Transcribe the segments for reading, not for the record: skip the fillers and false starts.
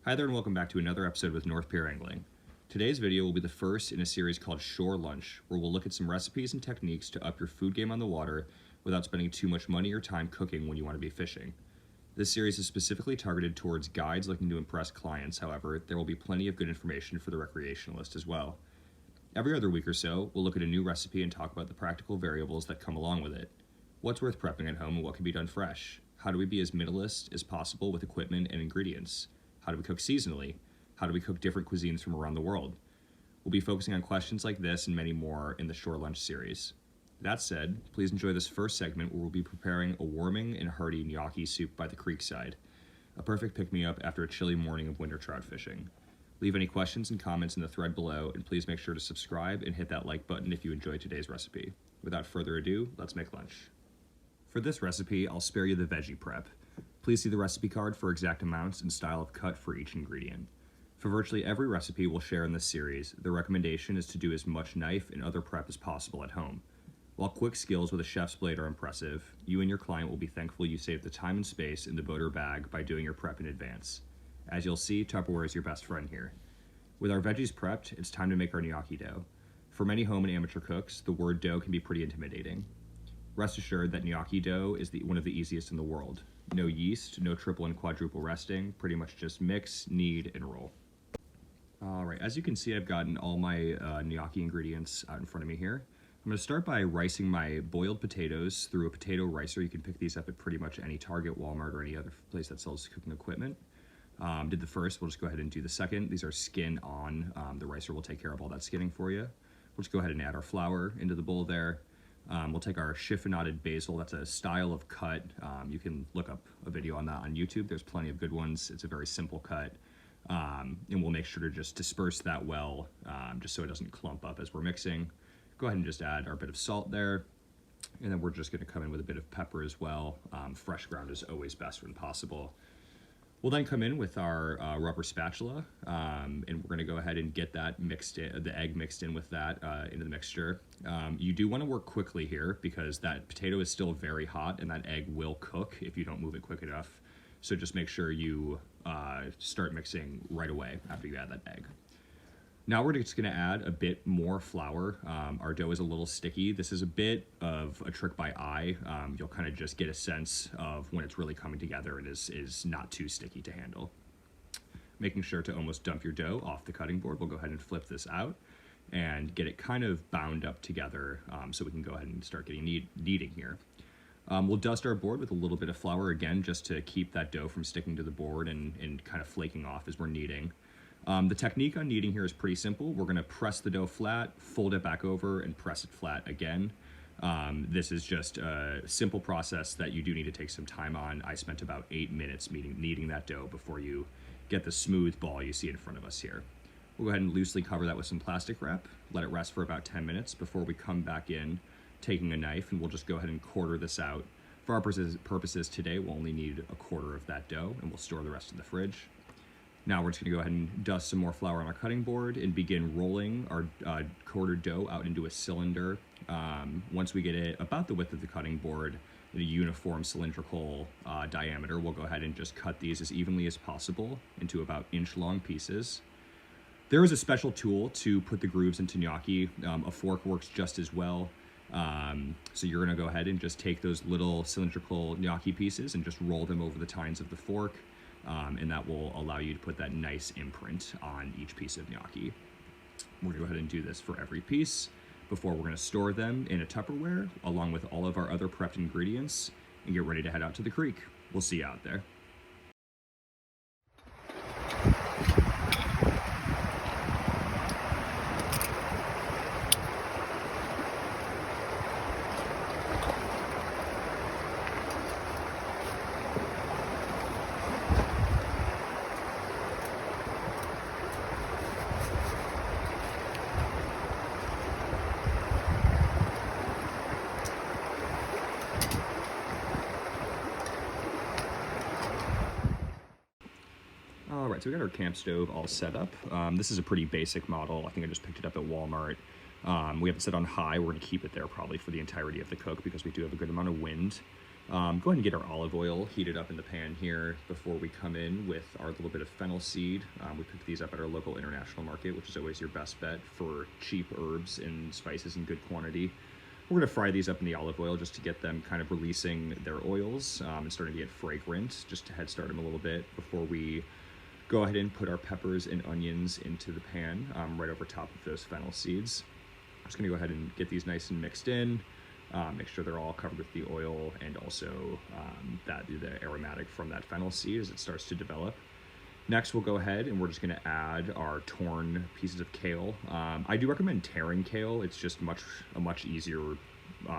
Hi there and welcome back to another episode with North Pier Angling. Today's video will be the first in a series called Shore Lunch, where we'll look at some recipes and techniques to up your food game on the water without spending too much money or time cooking when you want to be fishing. This series is specifically targeted towards guides looking to impress clients. However, there will be plenty of good information for the recreationalist as well. Every other week or so, we'll look at a new recipe and talk about the practical variables that come along with it. What's worth prepping at home and what can be done fresh? How do we be as minimalist as possible with equipment and ingredients? How do we cook seasonally? How do we cook different cuisines from around the world? We'll be focusing on questions like this and many more in the Shore Lunch series. That said, please enjoy this first segment where we'll be preparing a warming and hearty gnocchi soup by the Creekside, a perfect pick-me-up after a chilly morning of winter trout fishing. Leave any questions and comments in the thread below, and please make sure to subscribe and hit that like button if you enjoyed today's recipe. Without further ado, let's make lunch. For this recipe, I'll spare you the veggie prep. Please see the recipe card for exact amounts and style of cut for each ingredient. For virtually every recipe we'll share in this series, the recommendation is to do as much knife and other prep as possible at home. While quick skills with a chef's blade are impressive, you and your client will be thankful you saved the time and space in the boat or bag by doing your prep in advance. As you'll see, Tupperware is your best friend here. With our veggies prepped, it's time to make our gnocchi dough. For many home and amateur cooks, the word dough can be pretty intimidating. Rest assured that gnocchi dough is one of the easiest in the world. No yeast, no triple and quadruple resting, pretty much just mix, knead, and roll. Alright, as you can see, I've gotten all my gnocchi ingredients out in front of me here. I'm going to start by ricing my boiled potatoes through a potato ricer. You can pick these up at pretty much any Target, Walmart, or any other place that sells cooking equipment. Did the first, we'll just go ahead and do the second. These are skin on. The ricer will take care of all that skinning for you. We'll just go ahead and add our flour into the bowl there. We'll take our chiffonaded basil. That's a style of cut. You can look up a video on that on YouTube. There's plenty of good ones. It's a very simple cut. And we'll make sure to just disperse that well, just so it doesn't clump up as we're mixing. Go ahead and just add our bit of salt there. And then we're just going to come in with a bit of pepper as well. Fresh ground is always best when possible. We'll then come in with our rubber spatula, and we're going to go ahead and get that mixed in, the egg mixed in with that into the mixture. You do want to work quickly here because that potato is still very hot and that egg will cook if you don't move it quick enough. So just make sure you start mixing right away after you add that egg. Now we're just going to add a bit more flour. Our dough is a little sticky. This is a bit of a trick by eye. You'll kind of just get a sense of when it's really coming together and is not too sticky to handle. Making sure to almost dump your dough off the cutting board. We'll go ahead and flip this out and get it kind of bound up together so we can go ahead and start getting kneading here. We'll dust our board with a little bit of flour again just to keep that dough from sticking to the board and kind of flaking off as we're kneading. The technique on kneading here is pretty simple. We're going to press the dough flat, fold it back over, and press it flat again. This is just a simple process that you do need to take some time on. I spent about 8 minutes kneading that dough before you get the smooth ball you see in front of us here. We'll go ahead and loosely cover that with some plastic wrap, let it rest for about 10 minutes before we come back in, taking a knife, and we'll just go ahead and quarter this out. For our purposes today, we'll only need a quarter of that dough, and we'll store the rest in the fridge. Now we're just going to go ahead and dust some more flour on our cutting board and begin rolling our quartered dough out into a cylinder. Once we get it about the width of the cutting board in a uniform cylindrical diameter, we'll go ahead and just cut these as evenly as possible into about inch-long pieces. There is a special tool to put the grooves into gnocchi. A fork works just as well. So you're going to go ahead and just take those little cylindrical gnocchi pieces and just roll them over the tines of the fork. And that will allow you to put that nice imprint on each piece of gnocchi. We're going to go ahead and do this for every piece before we're going to store them in a Tupperware along with all of our other prepped ingredients and get ready to head out to the creek. We'll see you out there. Alright, so we got our camp stove all set up. This is a pretty basic model. I think I just picked it up at Walmart. We have it set on high. We're going to keep it there probably for the entirety of the cook because we do have a good amount of wind. Go ahead and get our olive oil heated up in the pan here before we come in with our little bit of fennel seed. We pick these up at our local international market, which is always your best bet for cheap herbs and spices in good quantity. We're gonna fry these up in the olive oil just to get them kind of releasing their oils and starting to get fragrant, just to head start them a little bit before we go ahead and put our peppers and onions into the pan right over top of those fennel seeds. I'm just gonna go ahead and get these nice and mixed in. Make sure they're all covered with the oil and also the aromatic from that fennel seed as it starts to develop. Next, we'll go ahead and we're just gonna add our torn pieces of kale. I do recommend tearing kale. It's just a much easier,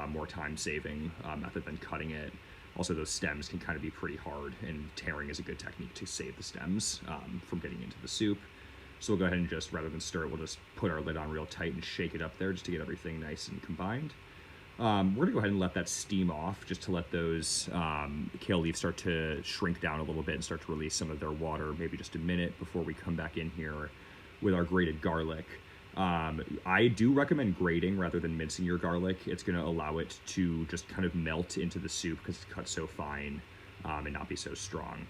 more time-saving method than cutting it. Also, those stems can kind of be pretty hard, and tearing is a good technique to save the stems from getting into the soup. So we'll go ahead and just, rather than stir it, we'll just put our lid on real tight and shake it up there just to get everything nice and combined. We're gonna go ahead and let that steam off just to let those kale leaves start to shrink down a little bit and start to release some of their water, maybe just a minute before we come back in here with our grated garlic. I do recommend grating rather than mincing your garlic. It's gonna allow it to just kind of melt into the soup because it's cut so fine and not be so strong.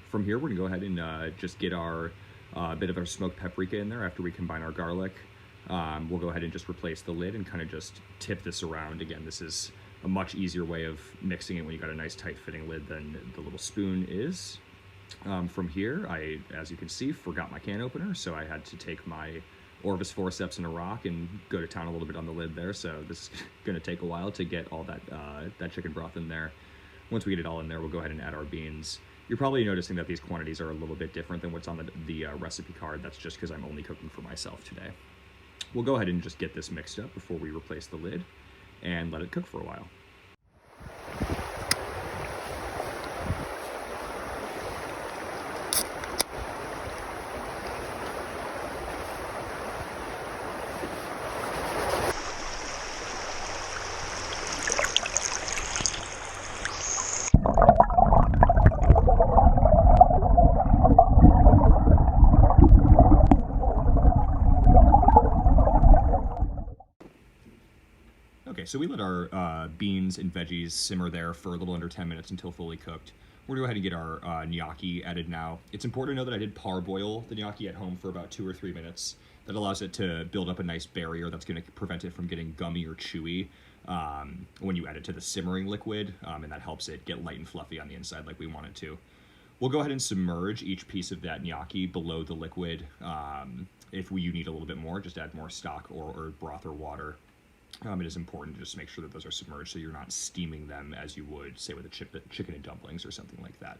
From here, we're gonna go ahead and just get our bit of our smoked paprika in there after we combine our garlic. We'll go ahead and just replace the lid and kind of just tip this around. Again, this is a much easier way of mixing it when you got a nice tight fitting lid than the little spoon is. From here, I, as you can see, forgot my can opener, so I had to take my Orvis forceps and a rock and go to town a little bit on the lid there. So this is gonna take a while to get all that chicken broth in there. Once we get it all in there, we'll go ahead and add our beans. You're probably noticing that these quantities are a little bit different than what's on the recipe card. That's just because I'm only cooking for myself today. We'll go ahead and just get this mixed up before we replace the lid and let it cook for a while. Okay, so we let our beans and veggies simmer there for a little under 10 minutes until fully cooked. We're gonna go ahead and get our gnocchi added now. It's important to know that I did parboil the gnocchi at home for about 2 or 3 minutes. That allows it to build up a nice barrier that's gonna prevent it from getting gummy or chewy when you add it to the simmering liquid, and that helps it get light and fluffy on the inside like we want it to. We'll go ahead and submerge each piece of that gnocchi below the liquid. If you need a little bit more, just add more stock or broth or water. It is important to just make sure that those are submerged so you're not steaming them as you would, say, with a chicken and dumplings or something like that.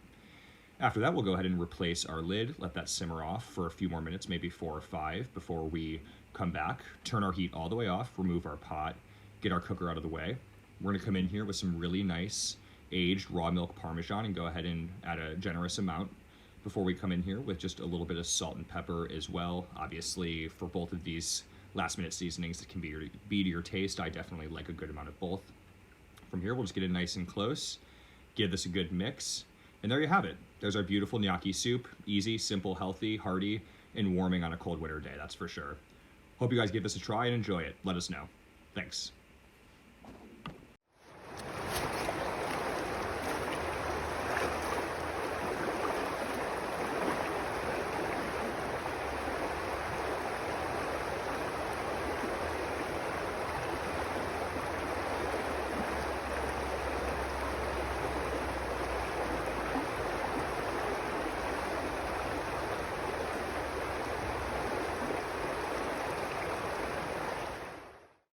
After that, we'll go ahead and replace our lid, let that simmer off for a few more minutes, maybe 4 or 5, before we come back, turn our heat all the way off, remove our pot, get our cooker out of the way. We're gonna come in here with some really nice aged raw milk Parmesan and go ahead and add a generous amount before we come in here with just a little bit of salt and pepper as well. Obviously, for both of these last minute seasonings that can be to your taste, I definitely like a good amount of both. From here, we'll just get it nice and close, give this a good mix, and there you have it. There's our beautiful gnocchi soup. Easy, simple, healthy, hearty, and warming on a cold winter day, that's for sure. Hope you guys give this a try and enjoy it. Let us know. Thanks.